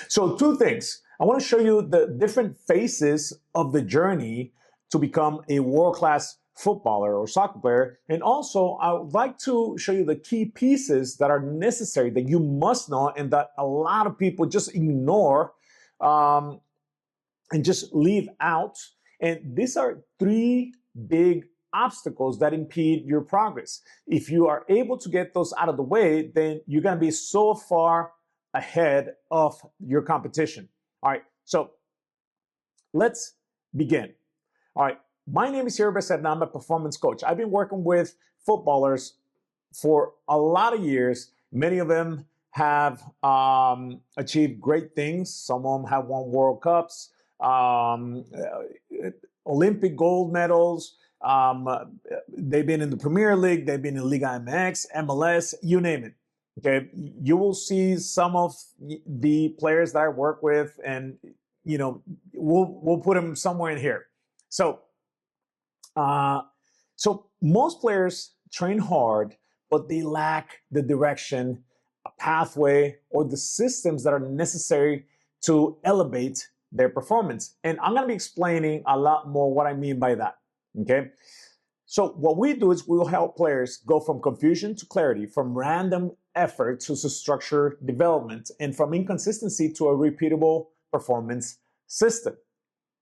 So two things. I want to show you the different phases of the journey to become a world-class footballer or soccer player. And also, I would like to show you the key pieces that are necessary that you must know and that a lot of people just ignore and just leave out. And these are three big obstacles that impede your progress. If you are able to get those out of the way, then you're going to be so far ahead of your competition. All right, so let's begin. All right, my name is Herbert and I'm a performance coach. I've been working with footballers for a lot of years. Many of them have achieved great things. Some of them have won World Cups, Olympic gold medals. They've been in the Premier League. They've been in Liga MX, MLS, you name it. Okay, you will see some of the players that I work with, and you know, we'll put them somewhere in here. So, so most players train hard, but they lack the direction, a pathway, or the systems that are necessary to elevate their performance. And I'm going to be explaining a lot more what I mean by that. Okay. So what we do is we'll help players go from confusion to clarity, from random effort to structured development, and from inconsistency to a repeatable performance system.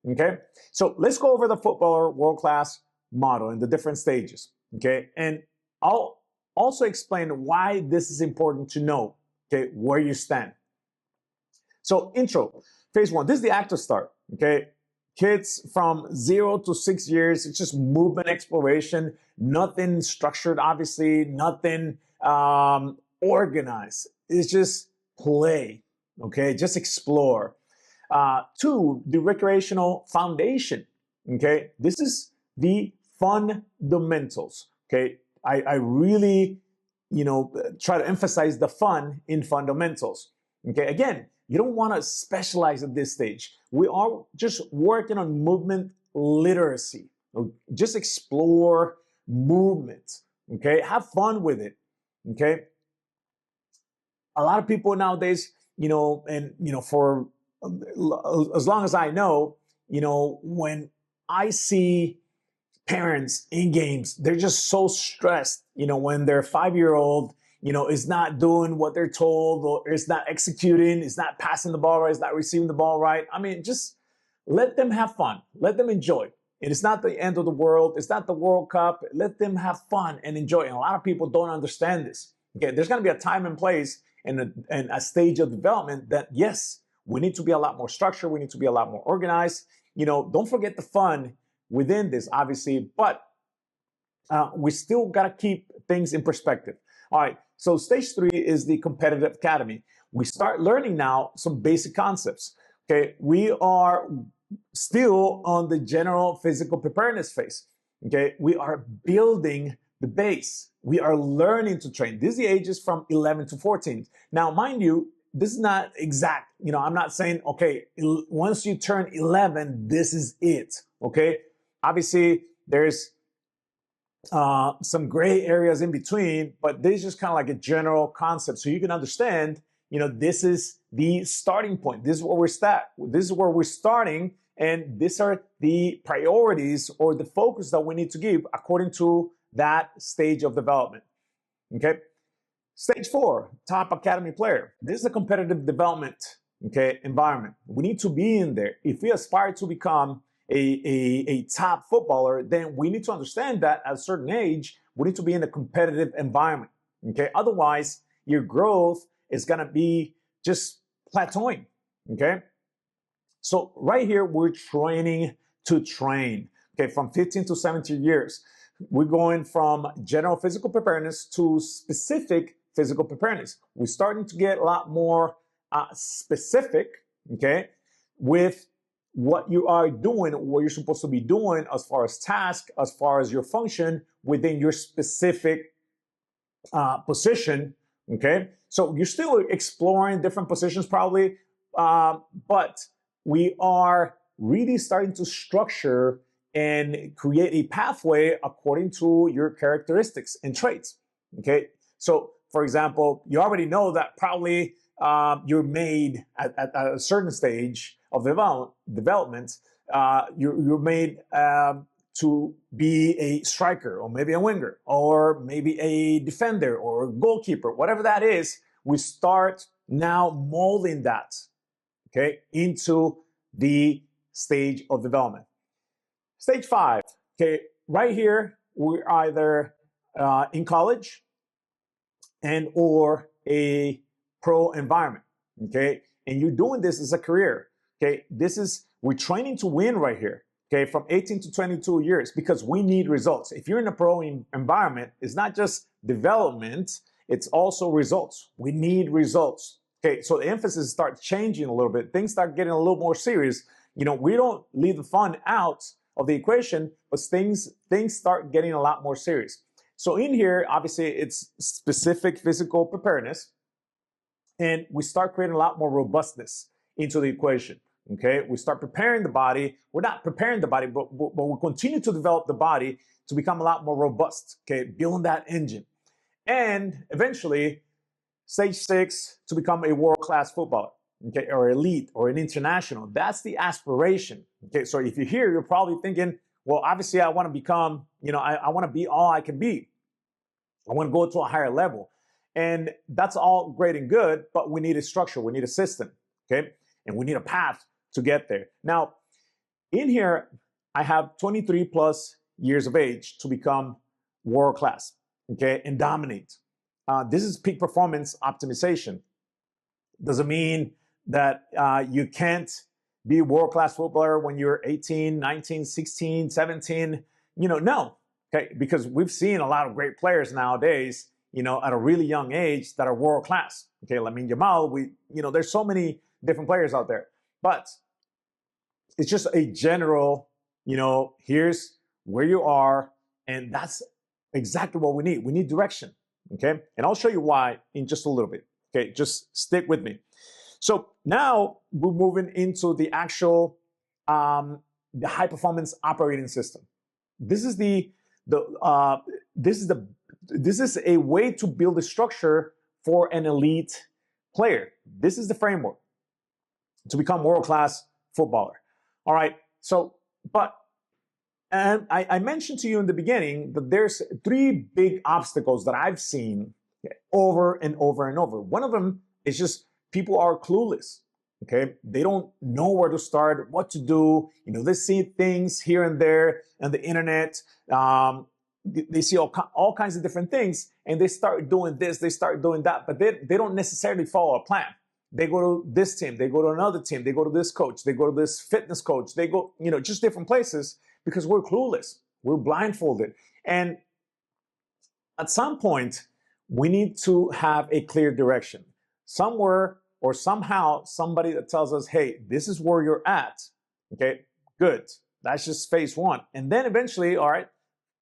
Okay, so let's go over the footballer world-class model and the different stages. Okay, and I'll also explain why this is important to know. Okay, where you stand. So intro, phase one. This is the active start. Okay. Kids from 0 to 6 years, it's just movement exploration, nothing structured, obviously, nothing organized. It's just play, okay? Just explore. Two, the recreational foundation, okay? This is the fundamentals, okay? I really, try to emphasize the fun in fundamentals, okay? Again, you don't want to specialize at this stage. We are just working on movement literacy. Just explore movement, okay? Have fun with it, okay? A lot of people nowadays, for as long as I know, when I see parents in games, they're just so stressed, when their 5-year-old is not doing what they're told, or is not executing, is not passing the ball right, is not receiving the ball right. I mean, just let them have fun. Let them enjoy. It's not the end of the world. It's not the World Cup. Let them have fun and enjoy. And a lot of people don't understand this. Okay, there's going to be a time and place and a stage of development that, yes, we need to be a lot more structured. We need to be a lot more organized. Don't forget the fun within this, obviously, but we still got to keep things in perspective. All right, so stage 3 is the competitive academy. We start learning now some basic concepts. Okay, we are still on the general physical preparedness phase. Okay, we are building the base. We are learning to train. These are the ages from 11 to 14. Now, mind you, this is not exact. I'm not saying, okay, once you turn 11, this is it. Okay, obviously, there's some gray areas in between, but this is just kind of like a general concept. So you can understand, this is the starting point. This is where This is where we're starting. And these are the priorities or the focus that we need to give according to that stage of development. Okay. Stage 4, top academy player. This is a competitive development, okay, environment. We need to be in there. If we aspire to become a top footballer, then we need to understand that at a certain age, we need to be in a competitive environment, okay? Otherwise, your growth is going to be just plateauing, okay? So right here, we're training to train, okay? From 15 to 17 years, we're going from general physical preparedness to specific physical preparedness. We're starting to get a lot more specific, okay, with what you are doing, what you're supposed to be doing as far as task, as far as your function within your specific position, okay? So you're still exploring different positions probably, but we are really starting to structure and create a pathway according to your characteristics and traits, okay? So, for example, you already know that probably you're made at a certain stage of development, you're made to be a striker or maybe a winger or maybe a defender or a goalkeeper, whatever that is. We start now molding that, okay, into the stage of development. Stage 5, okay, right here, we're either in college and or a pro environment, okay? And you're doing this as a career, okay? We're training to win right here, okay? From 18 to 22 years, because we need results. If you're in a pro environment, it's not just development, it's also results. We need results, okay? So the emphasis starts changing a little bit. Things start getting a little more serious. You know, we don't leave the fun out of the equation, but things start getting a lot more serious. So in here, obviously, it's specific physical preparedness, and we start creating a lot more robustness into the equation, okay? We start preparing the body. We're not preparing the body, but we continue to develop the body to become a lot more robust, okay? Building that engine. And eventually, stage 6, to become a world-class footballer, okay, or elite or an international. That's the aspiration, okay? So if you're here, you're probably thinking, well, obviously, I want to become, you know, I want to be all I can be. I want to go to a higher level. And that's all great and good, but we need a structure. We need a system, okay? And we need a path to get there. Now, in here, I have 23 plus years of age to become world class, okay, and dominate. This is peak performance optimization. Doesn't mean that you can't be a world-class footballer when you're 18, 19, 16, 17. You know, no, okay, because we've seen a lot of great players nowadays, you know, at a really young age that are world-class. Okay, Lamine Yamal, there's so many different players out there. But it's just a general, you know, here's where you are, and that's exactly what we need. We need direction, okay? And I'll show you why in just a little bit, okay? Just stick with me. So now we're moving into the actual, the high performance operating system. This is this is a way to build a structure for an elite player. This is the framework to become world-class footballer. All right. So, and I mentioned to you in the beginning that there's 3 big obstacles that I've seen over and over and over. One of them is just people are clueless. Okay, they don't know where to start, what to do. You know, they see things here and there on the internet. They see all kinds of different things, and they start doing this, they start doing that, but they don't necessarily follow a plan. They go to this team, they go to another team, they go to this coach, they go to this fitness coach, they go, you know, just different places because we're clueless, we're blindfolded. And at some point, we need to have a clear direction. Somewhere or somehow, somebody that tells us, hey, this is where you're at. Okay, good. That's just phase 1. And then eventually, all right,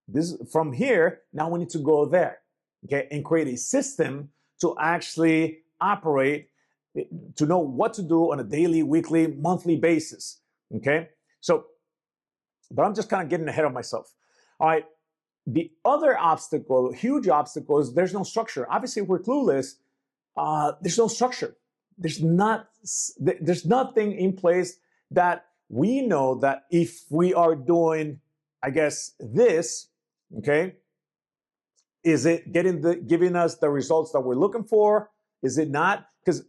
this from here, now we need to go there. Okay, and create a system to actually operate, to know what to do on a daily, weekly, monthly basis. Okay, so, but I'm just kind of getting ahead of myself. All right, the other obstacle, huge obstacle, is there's no structure. Obviously, if we're clueless, there's no structure. There's nothing in place that we know that if we are doing, I guess, this, okay, is it giving us the results that we're looking for? Is it not? Because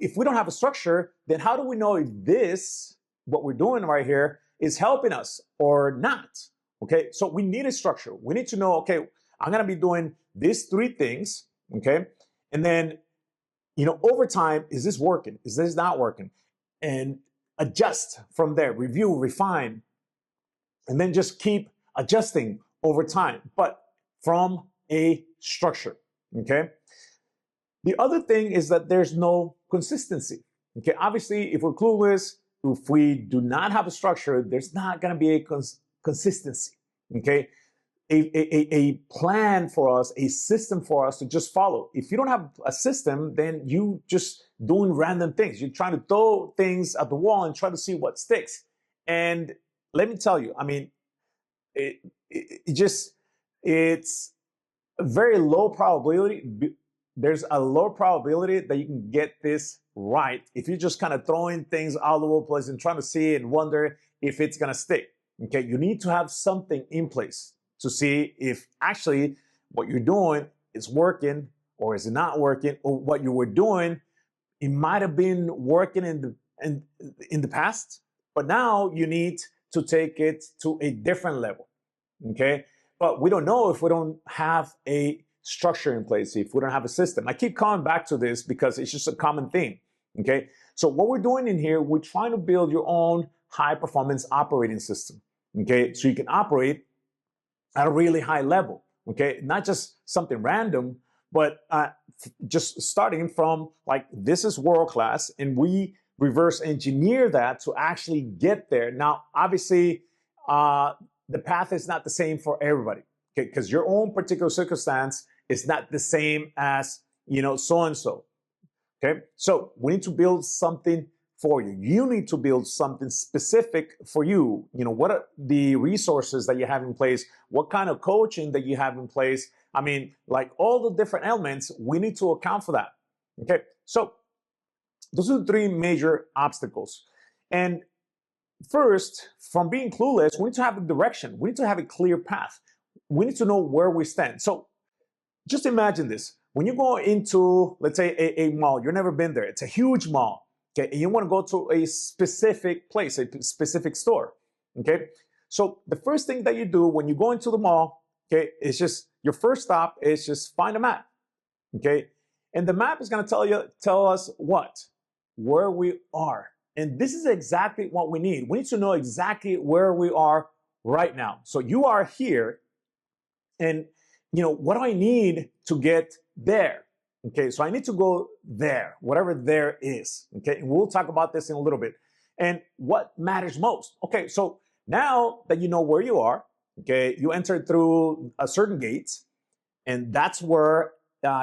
if we don't have a structure, then how do we know if this, what we're doing right here, is helping us or not? Okay, so we need a structure. We need to know, okay, I'm going to be doing these 3 things, okay, and then, you know, over time, is this working? Is this not working? And adjust from there, review, refine, and then just keep adjusting over time, but from a structure, okay? The other thing is that there's no consistency, okay? Obviously, if we're clueless, if we do not have a structure, there's not gonna be a consistency, okay? A plan for us, a system for us to just follow. If you don't have a system, then you just doing random things. You're trying to throw things at the wall and try to see what sticks. And let me tell you, I mean, it's a very low probability there's a low probability that you can get this right if you're just kind of throwing things all over the place and trying to see and wonder if it's going to stick. Okay, you need to have something in place to see if actually what you're doing is working or is it not working, or what you were doing, it might have been working in the past, but now you need to take it to a different level. Okay, but we don't know if we don't have a structure in place, if we don't have a system. I keep coming back to this because it's just a common theme. Okay, so what we're doing in here, we're trying to build your own high performance operating system. Okay, so you can operate at a really high level. Okay, not just something random, but just starting from like, this is world class, and we reverse engineer that to actually get there. Now, obviously, the path is not the same for everybody, okay? Because your own particular circumstance is not the same as, so-and-so, okay? So we need to build something for you. You need to build something specific for you. What are the resources that you have in place? What kind of coaching that you have in place? I mean, like all the different elements, we need to account for that, okay? So those are the three major obstacles. And first, from being clueless, we need to have a direction. We need to have a clear path. We need to know where we stand. So just imagine this. When you go into, let's say, a mall, you've never been there. It's a huge mall, okay? And you want to go to a specific place, a specific store, okay? So the first thing that you do when you go into the mall, okay, is just, your first stop is just find a map, okay? And the map is going to tell us what? Where we are. And this is exactly what we need. We need to know exactly where we are right now. So you are here, and what do I need to get there? Okay, so I need to go there, whatever there is. Okay, and we'll talk about this in a little bit. And what matters most? Okay, so now that you know where you are, okay, you enter through a certain gate, and that's where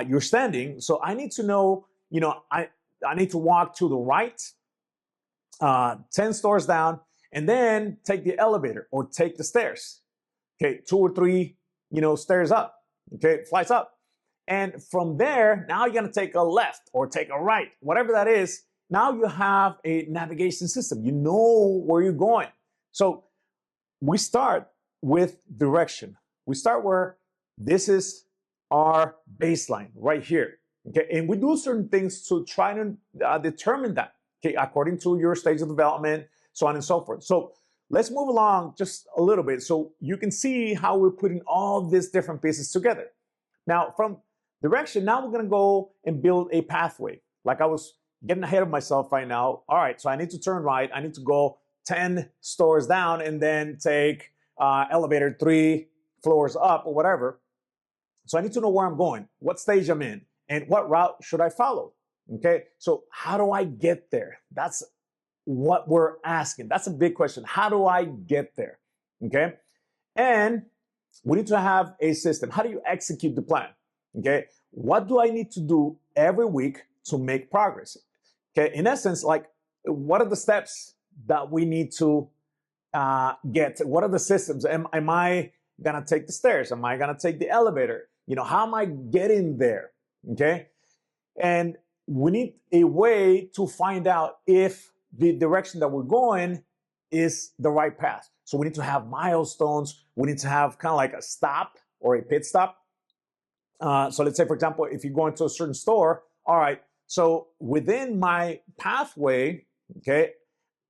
you're standing. So I need to know, I need to walk to the right, 10 stores down, and then take the elevator or take the stairs. Okay, 2 or 3, stairs up. Okay, flights up. And from there, now you're going to take a left or take a right, whatever that is. Now you have a navigation system. You know where you're going. So we start with direction. We start where this is our baseline right here. Okay, and we do certain things to try to determine that, okay, according to your stage of development, so on and so forth. So let's move along just a little bit so you can see how we're putting all these different pieces together. Now, from direction, now we're going to go and build a pathway. Like I was getting ahead of myself right now. All right, so I need to turn right. I need to go 10 stores down and then take elevator 3 floors up or whatever. So I need to know where I'm going, what stage I'm in, and what route should I follow. Okay, so how do I get there? That's what we're asking. That's a big question. How do I get there? Okay, and we need to have a system. How do you execute the plan? Okay, what do I need to do every week to make progress? Okay, in essence, like, what are the steps that we need to get? What are the systems? Am I gonna take the stairs? Am I gonna take the elevator? How am I getting there? Okay, and we need a way to find out if the direction that we're going is the right path. So we need to have milestones. We need to have kind of like a stop or a pit stop. So let's say, for example, if you're going to a certain store, all right, so within my pathway, okay,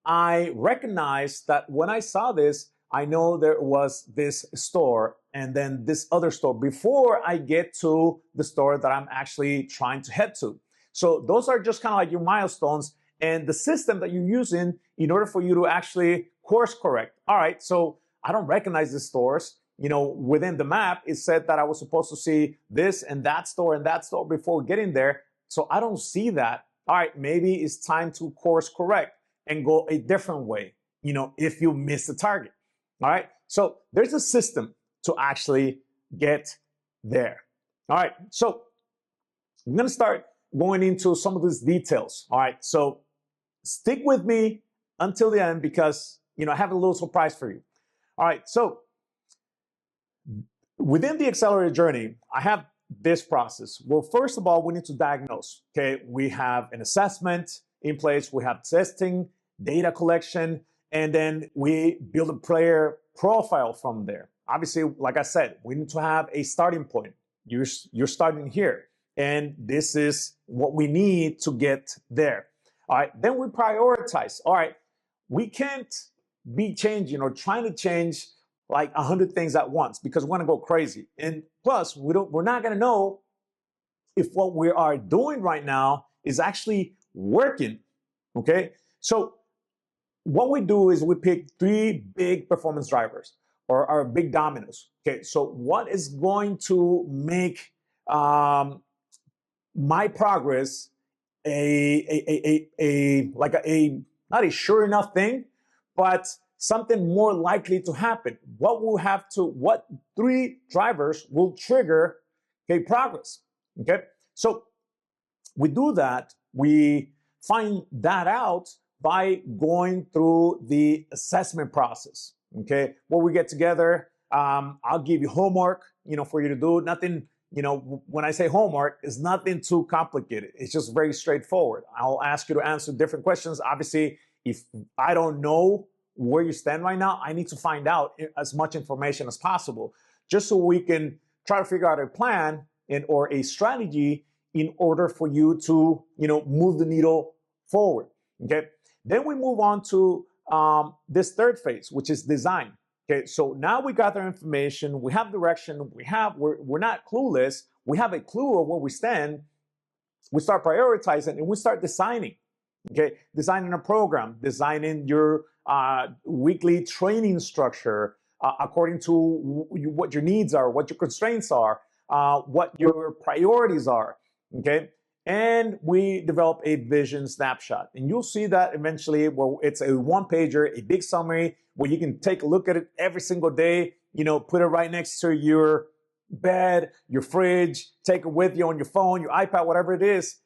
I recognize that when I saw this, I know there was this store and then this other store before I get to the store that I'm actually trying to head to. So those are just kind of like your milestones and the system that you're using in order for you to actually course correct. All right, so I don't recognize the stores. Within the map, it said that I was supposed to see this and that store before getting there. So I don't see that. All right, maybe it's time to course correct and go a different way, if you miss the target. All right, so there's a system to actually get there. All right, so I'm going to start going into some of these details. All right, so stick with me until the end because, I have a little surprise for you. All right, so within the Accelerator journey, I have this process? Well, first of all, we need to diagnose. Okay, we have an assessment in place, we have testing, data collection, and then we build a player profile from there. Obviously, like I said, we need to have a starting point. You're starting here, and this is what we need to get there. All right, then we prioritize. All right, we can't be changing or trying to change like 100 things at once because we're gonna go crazy. And plus, we're not gonna know if what we are doing right now is actually working. Okay, so what we do is we pick 3 big performance drivers or our big dominoes. Okay, so what is going to make my progress not a sure enough thing, but something more likely to happen? What 3 drivers will trigger, okay, progress? Okay, so we do that. We find that out by going through the assessment process. Okay, where we get together, I'll give you homework, for you to do. Nothing, when I say homework, it's nothing too complicated. It's just very straightforward. I'll ask you to answer different questions. Obviously, if I don't know where you stand right now, I need to find out as much information as possible, just so we can try to figure out a plan or a strategy in order for you to, move the needle forward. Okay. Then we move on to this third phase, which is design. Okay, so now we got their information, we have direction, we're not clueless, we have a clue of where we stand. We start prioritizing and we start designing. Okay, designing a program, designing your weekly training structure according to what your needs are, what your constraints are, what your priorities are. Okay, and we develop a vision snapshot. And you'll see that eventually where it's a 1-pager, a big summary where you can take a look at it every single day, put it right next to your bed, your fridge, take it with you on your phone, your iPad, whatever it is,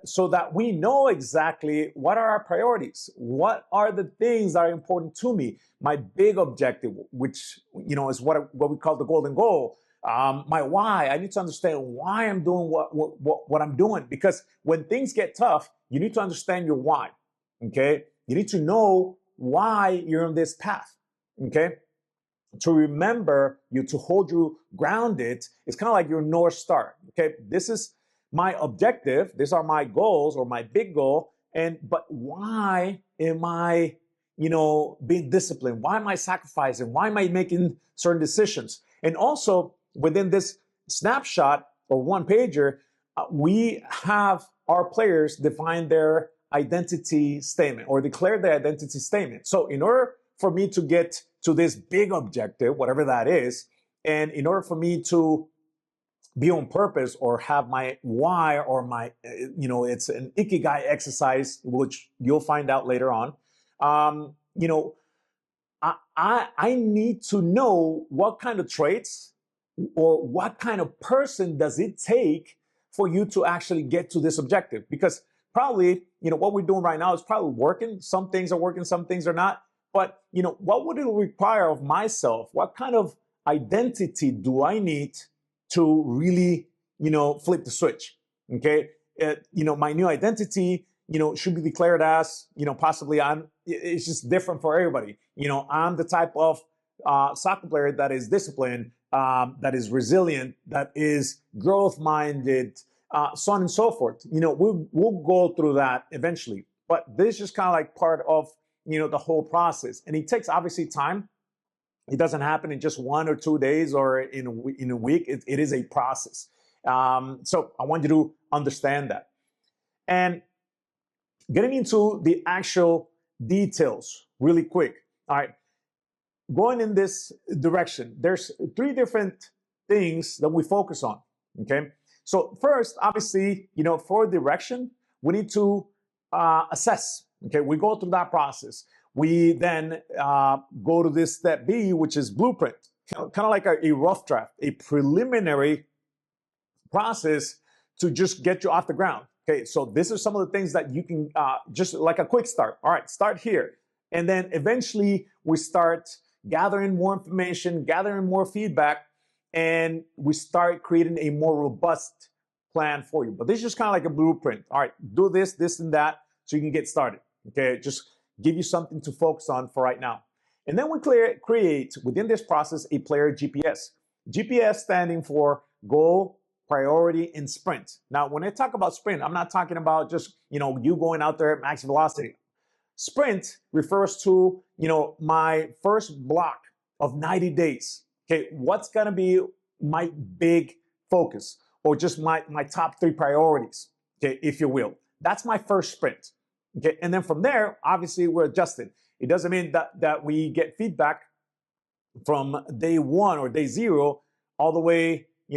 so that we know exactly what are our priorities, what are the things that are important to me, my big objective, which, is what we call the golden goal. My why. I need to understand why I'm doing what I'm doing, because when things get tough, you need to understand your why. Okay, you need to know why you're on this path. Okay, to remember you, to hold you grounded. It's kind of like your North Star. Okay, this is my objective. These are my goals or my big goal. But why am I, being disciplined? Why am I sacrificing? Why am I making certain decisions? And also, within this snapshot or 1-pager, we have our players define their identity statement or declare their identity statement. So in order for me to get to this big objective, whatever that is, and in order for me to be on purpose or have my why or my, it's an ikigai exercise, which you'll find out later on. I need to know what kind of traits or what kind of person does it take for you to actually get to this objective? Because probably, what we're doing right now is probably working. Some things are working, some things are not. But, what would it require of myself? What kind of identity do I need to really, flip the switch? Okay. My new identity, should be declared as, possibly it's just different for everybody. I'm the type of soccer player that is disciplined, that is resilient, that is growth-minded, so on and so forth. We'll go through that eventually. But this is just kind of like part of, the whole process. And it takes obviously time. It doesn't happen in just 1 or 2 days or in a week. It is a process. So I want you to understand that. And getting into the actual details really quick. All right. Going in this direction, there's 3 different things that we focus on. Okay. So first, obviously, for direction, we need to assess. Okay. We go through that process. We then go to this step B, which is blueprint, kind of like a rough draft, a preliminary process to just get you off the ground. Okay, so these are some of the things that you can just like a quick start. All right, start here. And then eventually we start gathering more information, gathering more feedback. and we start creating a more robust plan for you. But this is just kind of like a blueprint. All right, do this, this, and that so you can get started. Okay, just give you something to focus on for right now. And then we create within this process a player GPS. GPS standing for goal, priority, and sprint. Now, when I talk about sprint, I'm not talking about just, you going out there at max velocity. Sprint refers to, my first block of 90 days. Okay, what's gonna be my big focus or just my top 3 priorities, okay, if you will. That's my first sprint. Okay, and then from there, obviously we're adjusting. It doesn't mean that we get feedback from day 1 or day 0 all the way, we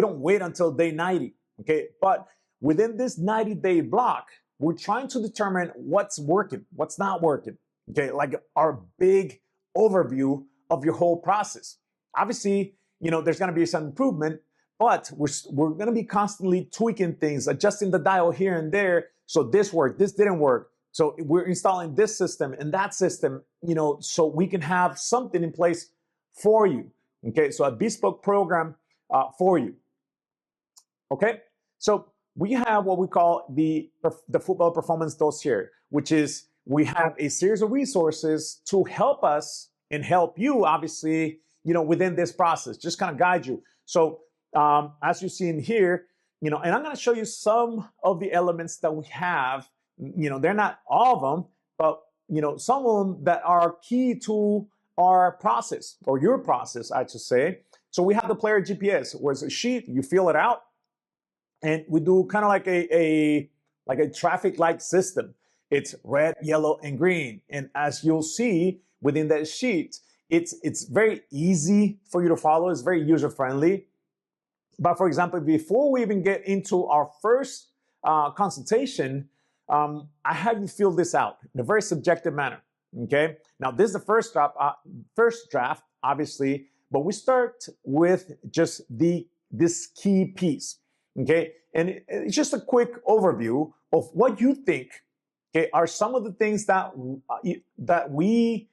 don't wait until day 90, okay? But within this 90-day block, we're trying to determine what's working, what's not working, okay? Like our big overview of your whole process. Obviously, there's gonna be some improvement, but we're gonna be constantly tweaking things, adjusting the dial here and there. So this worked, this didn't work. So we're installing this system and that system, so we can have something in place for you. Okay, so a bespoke program for you. Okay, so we have what we call the football performance dossier, which is we have a series of resources to help us and help you, obviously, within this process, just kind of guide you. So as you see in here, and I'm going to show you some of the elements that we have. They're not all of them, but some of them that are key to our process, or your process, I should say. So we have the player GPS, where it's a sheet, you fill it out, and we do kind of like a traffic light system. It's red, yellow, and green. And as you'll see within that sheet, it's very easy for you to follow. It's very user friendly. But for example, before we even get into our first consultation, I have you fill this out in a very subjective manner. Okay. Now this is the first draft, obviously, but we start with just this key piece. Okay, and it's just a quick overview of what you think. Okay, are some of the things that we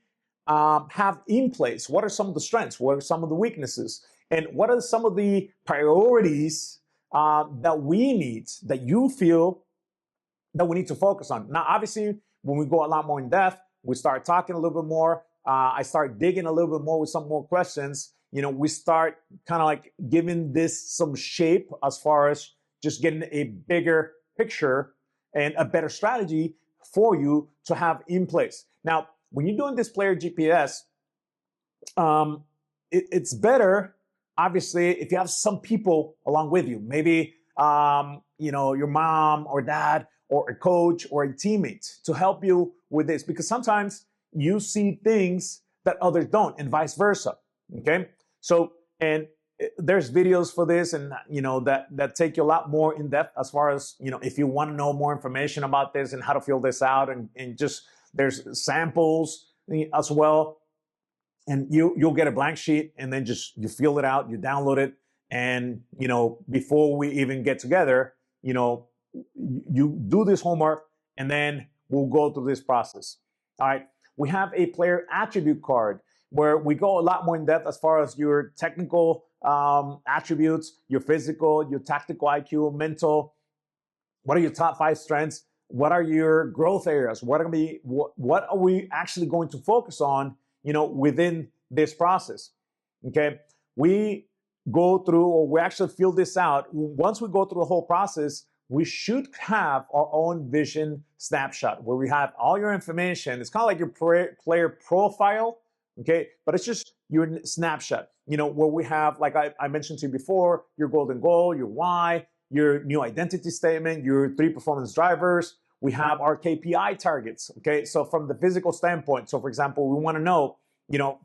have in place. What are some of the strengths? What are some of the weaknesses? And what are some of the priorities that we need, that you feel that we need to focus on? Now, obviously, when we go a lot more in depth, we start talking a little bit more. I start digging a little bit more with some more questions. We start kind of like giving this some shape as far as just getting a bigger picture and a better strategy for you to have in place. Now, when you're doing this player GPS, it's better, obviously, if you have some people along with you. Maybe, your mom or dad or a coach or a teammate to help you with this, because sometimes you see things that others don't, and vice versa. Okay, so and there's videos for this, and that take you a lot more in depth as far as if you want to know more information about this and how to fill this out, and just there's samples as well, and you'll get a blank sheet, and then just you fill it out, you download it, and before we even get together, you do this homework, and then we'll go through this process. All right, we have a player attribute card where we go a lot more in depth as far as your technical attributes, your physical, your tactical IQ, mental. What are your top 5 strengths? What are your growth areas? What are we actually going to focus on, within this process? Okay, we go through, or we actually fill this out. Once we go through the whole process, we should have our own vision snapshot where we have all your information. It's kind of like your player profile, okay? But it's just your snapshot, where we have, like I mentioned to you before, your golden goal, your why, your new identity statement, your 3 performance drivers. We have our KPI targets, okay? So from the physical standpoint, so for example, we want to know,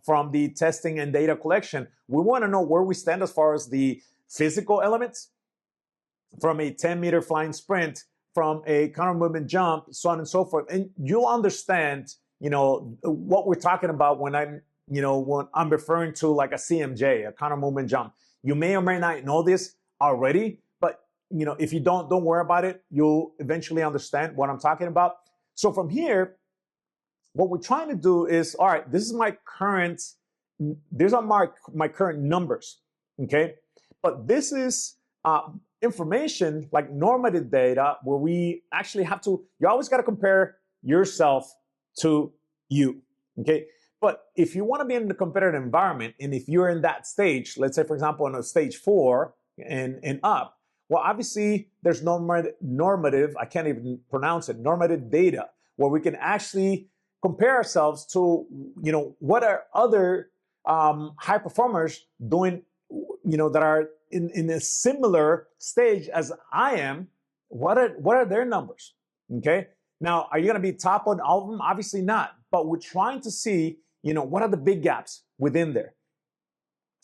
from the testing and data collection, we want to know where we stand as far as the physical elements, from a 10-meter flying sprint, from a counter movement jump, so on and so forth. And you'll understand, what we're talking about when I'm referring to like a CMJ, a counter movement jump. You may or may not know this already, but if you don't worry about it. You'll eventually understand what I'm talking about. So from here, what we're trying to do is, all right, this is my current these are my current numbers, okay? But this is information like normative data where we actually have to, you always got to compare yourself to you, okay? But if you want to be in the competitive environment, and if you're in that stage, let's say, for example, in a stage 4 and up, well, obviously there's normative, I can't even pronounce it, normative data, where we can actually compare ourselves to, what are other high performers doing, that are in a similar stage as I am. What are their numbers? Okay. Now, are you going to be top on all of them? Obviously not. But we're trying to see, what are the big gaps within there.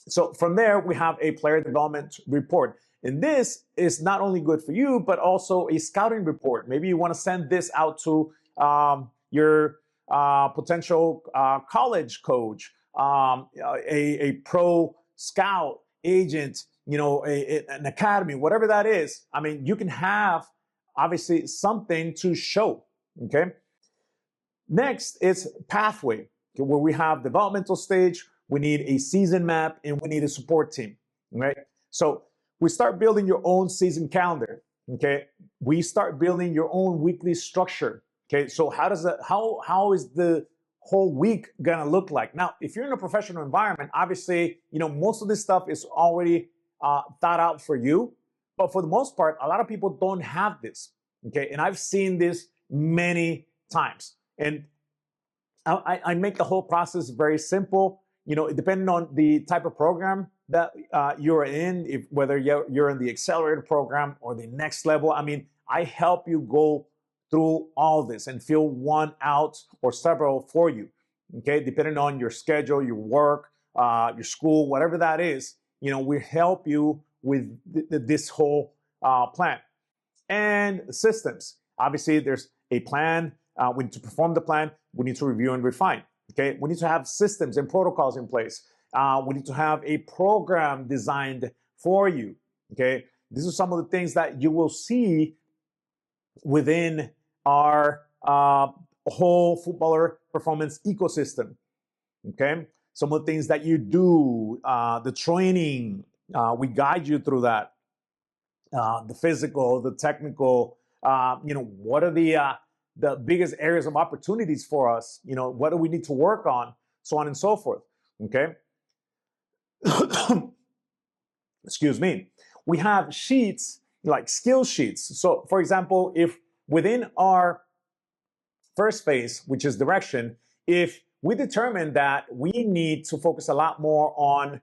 So from there, we have a player development report. And this is not only good for you, but also a scouting report. Maybe you want to send this out to your potential college coach, a pro scout agent, an academy, whatever that is. I mean, you can have obviously something to show. Okay. Next is pathway, where we have developmental stage, we need a season map, and we need a support team. Right. So we start building your own season calendar. Okay. We start building your own weekly structure. Okay. So how is the whole week gonna look like? Now, if you're in a professional environment, obviously, most of this stuff is already thought out for you. But for the most part, a lot of people don't have this. Okay. And I've seen this many times. And I make the whole process very simple. Depending on the type of program that you're in, whether you're in the Accelerator program or the next level, I mean, I help you go through all this and fill one out or several for you. Okay, depending on your schedule, your work, your school, whatever that is, we help you with this whole plan. And systems. Obviously, there's a plan. We need to perform the plan. We need to review and refine. Okay, we need to have systems and protocols in place. We need to have a program designed for you. Okay, these are some of the things that you will see within our whole footballer performance ecosystem. Okay, some of the things that you do, the training, we guide you through that. The physical, the technical, what are the biggest areas of opportunities for us? What do we need to work on? So on and so forth. Okay. Excuse me. We have sheets, like skill sheets. So for example, if within our first phase, which is direction, if we determine that we need to focus a lot more on,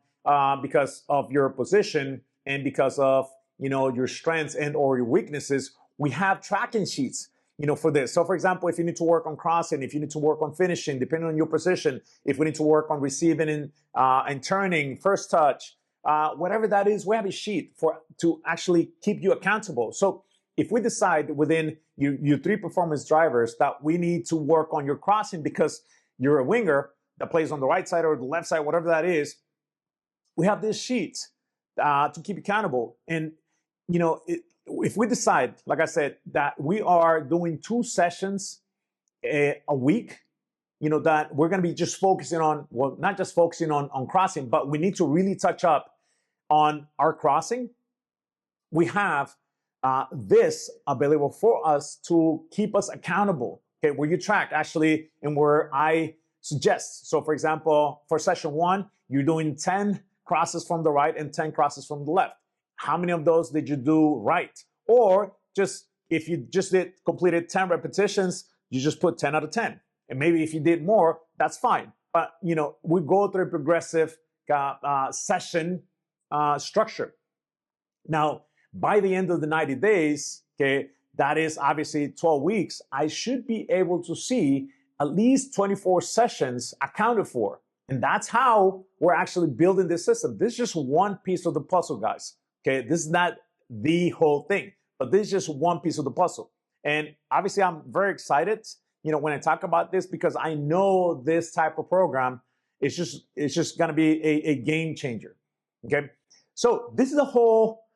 because of your position and because of, your strengths and or your weaknesses, we have tracking sheets, for this. So for example, if you need to work on crossing, if you need to work on finishing, depending on your position, if we need to work on receiving and turning, first touch, whatever that is, we have a sheet to actually keep you accountable. So if we decide within your 3 performance drivers that we need to work on your crossing because you're a winger that plays on the right side or the left side, whatever that is, we have this sheet to keep accountable. And, if we decide, like I said, that we are doing 2 sessions a week, that we're going to be just focusing on, well, not just focusing on crossing, but we need to really touch up on our crossing. We have this available for us to keep us accountable, okay, where you track actually and where I suggest. So for example, for session 1, you're doing 10 crosses from the right and 10 crosses from the left. How many of those did you do right? Or just if you just completed 10 repetitions, you just put 10 out of 10. And maybe if you did more, that's fine. But, we go through a progressive session structure. Now, by the end of the 90 days, okay, that is obviously 12 weeks, I should be able to see at least 24 sessions accounted for. And that's how we're actually building this system. This is just one piece of the puzzle, guys. Okay, this is not the whole thing, but this is just one piece of the puzzle. And obviously, I'm very excited, when I talk about this, because I know this type of program is just going to be a game changer. Okay, so this is the whole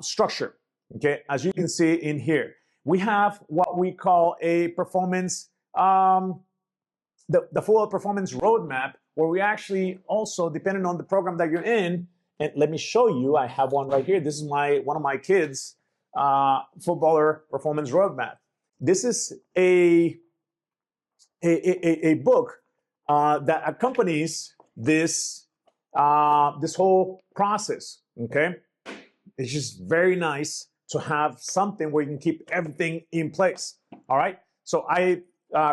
structure. Okay, as you can see in here, we have what we call a performance, the full performance roadmap, where we actually also, depending on the program that you're in, and let me show you, I have one right here. This is one of my kids' footballer performance roadmap. This is a book that accompanies this this whole process. Okay, it's just very nice to have something where you can keep everything in place. All right. So I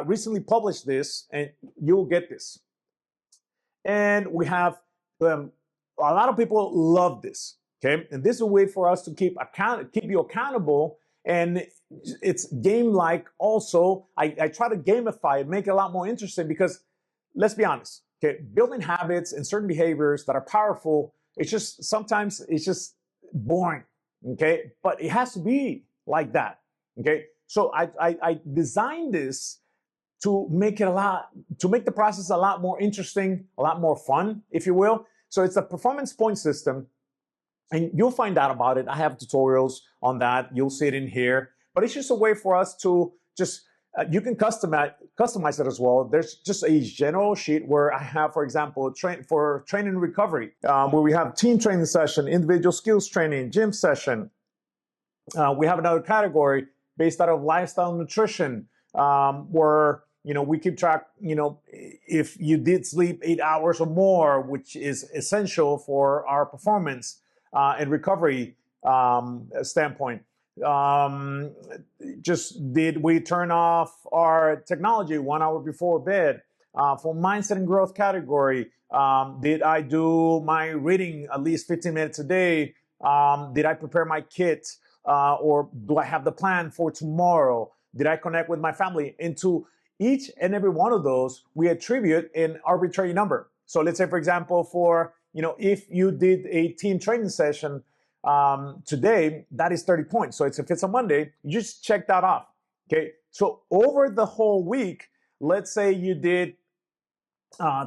recently published this, and you'll get this. And we have a lot of people love this. Okay, and this is a way for us to keep you accountable. And it's game-like also. I try to gamify it, make it a lot more interesting, because let's be honest, okay, building habits and certain behaviors that are powerful, it's just sometimes it's just boring, okay? But it has to be like that, okay? So I designed this to make the process a lot more interesting, a lot more fun, if you will. So it's a performance point system, and you'll find out about it. I have tutorials on that. You'll see it in here. But it's just a way for us to just, you can customize it as well. There's just a general sheet where I have, for example, for training and recovery, where we have team training session, individual skills training, gym session. We have another category based out of lifestyle nutrition, where we keep track, if you did sleep 8 hours or more, which is essential for our performance and recovery standpoint. Just did we turn off our technology 1 hour before bed? For mindset and growth category, did I do my reading at least 15 minutes a day? Did I prepare my kit? Or do I have the plan for tomorrow? Did I connect with my family? Into each and every one of those, we attribute an arbitrary number. So let's say, for example, if you did a team training session today, that is 30 points. So if it's a Monday, you just check that off. Okay. So over the whole week, let's say you did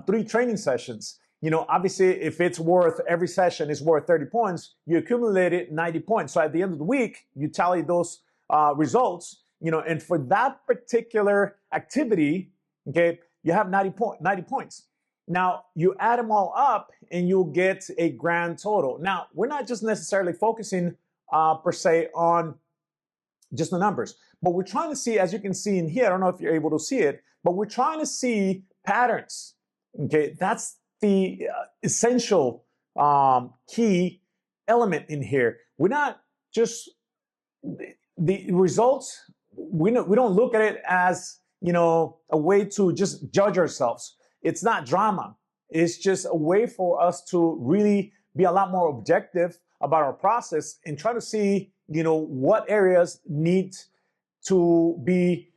3 training sessions. Obviously, if every session is worth 30 points, you accumulated 90 points. So at the end of the week, you tally those results, and for that particular activity, okay, you have 90 points. Now, you add them all up and you'll get a grand total. Now, we're not just necessarily focusing per se on just the numbers, but we're trying to see, as you can see in here, I don't know if you're able to see it, but we're trying to see patterns. Okay, that's the essential key element in here. We're not just the results. We don't look at it as a way to just judge ourselves. It's not drama. It's just a way for us to really be a lot more objective about our process and try to see what areas need to be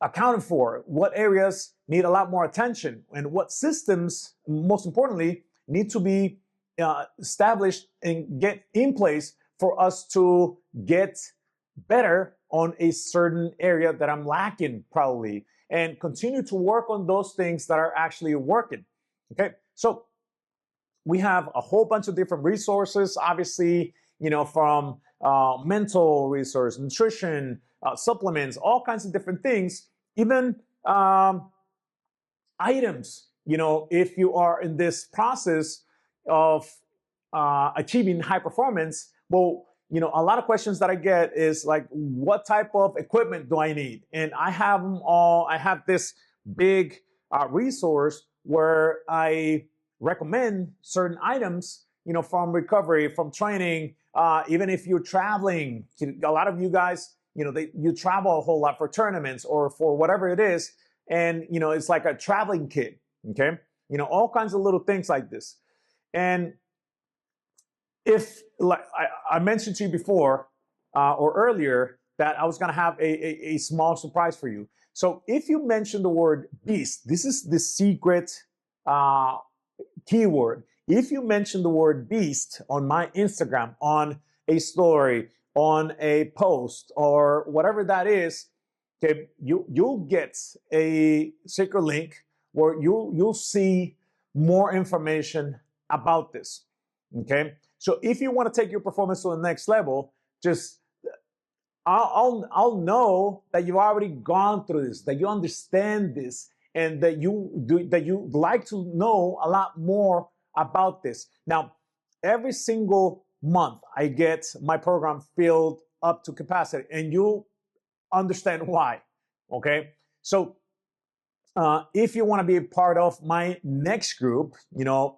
accounted for, what areas need a lot more attention, and what systems, most importantly, need to be established and get in place for us to get better on a certain area that I'm lacking probably, and continue to work on those things that are actually working. Okay, so we have a whole bunch of different resources, obviously, from mental resource, nutrition, supplements, all kinds of different things, even items. If you are in this process of achieving high performance, well, a lot of questions that I get is like, what type of equipment do I need? And I have them all. I have this big resource where I recommend certain items, from recovery, from training, even if you're traveling. A lot of you guys, you travel a whole lot for tournaments or for whatever it is. And, it's like a traveling kit. Okay. All kinds of little things like this. And if, like I mentioned to you before or earlier, that I was going to have a small surprise for you. So if you mention the word beast, this is the secret keyword. If you mention the word beast on my Instagram, on a story, on a post, or whatever that is, okay, you'll get a secret link where you'll see more information about this. Okay. So if you want to take your performance to the next level, just I'll know that you've already gone through this, that you understand this, and that you like to know a lot more about this. Now, every single month I get my program filled up to capacity, and you'll understand why. Okay, so if you want to be a part of my next group,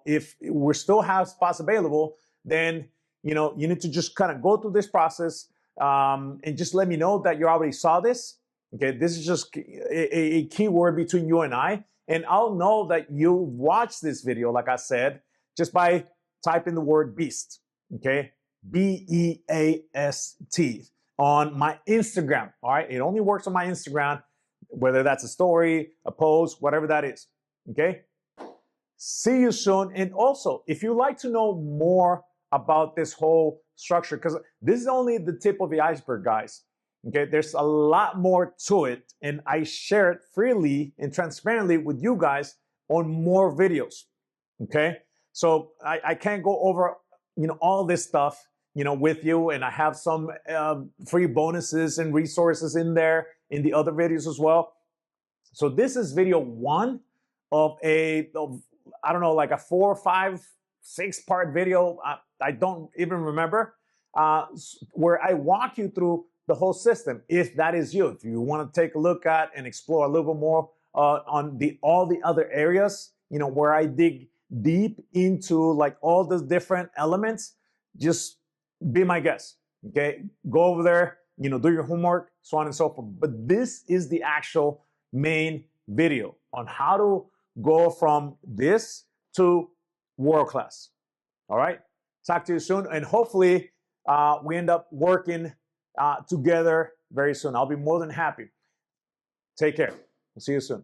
if we still have spots available, then you need to just kind of go through this process, and just let me know that you already saw this. Okay, this is just a keyword between you and I'll know that you watched this video, like I said, just by typing the word beast. Okay, BEAST on my Instagram. All right, it only works on my Instagram, whether that's a story, a post, whatever that is. Okay? See you soon. And also, if you'd like to know more about this whole structure, because this is only the tip of the iceberg, guys. Okay, there's a lot more to it, and I share it freely and transparently with you guys on more videos. Okay, so I can't go over all this stuff with you, and I have some free bonuses and resources in there in the other videos as well. So this is video 1 of I don't know, like a 4, 5, 6 part video. I don't even remember, where I walk you through the whole system. If that is you, if you want to take a look at and explore a little bit more on all the other areas, where I dig deep into like all the different elements, just be my guest. Okay, go over there, do your homework, so on and so forth. But this is the actual main video on how to go from this to world class. All right, talk to you soon, and hopefully we end up working together very soon. I'll be more than happy. Take care. We'll see you soon.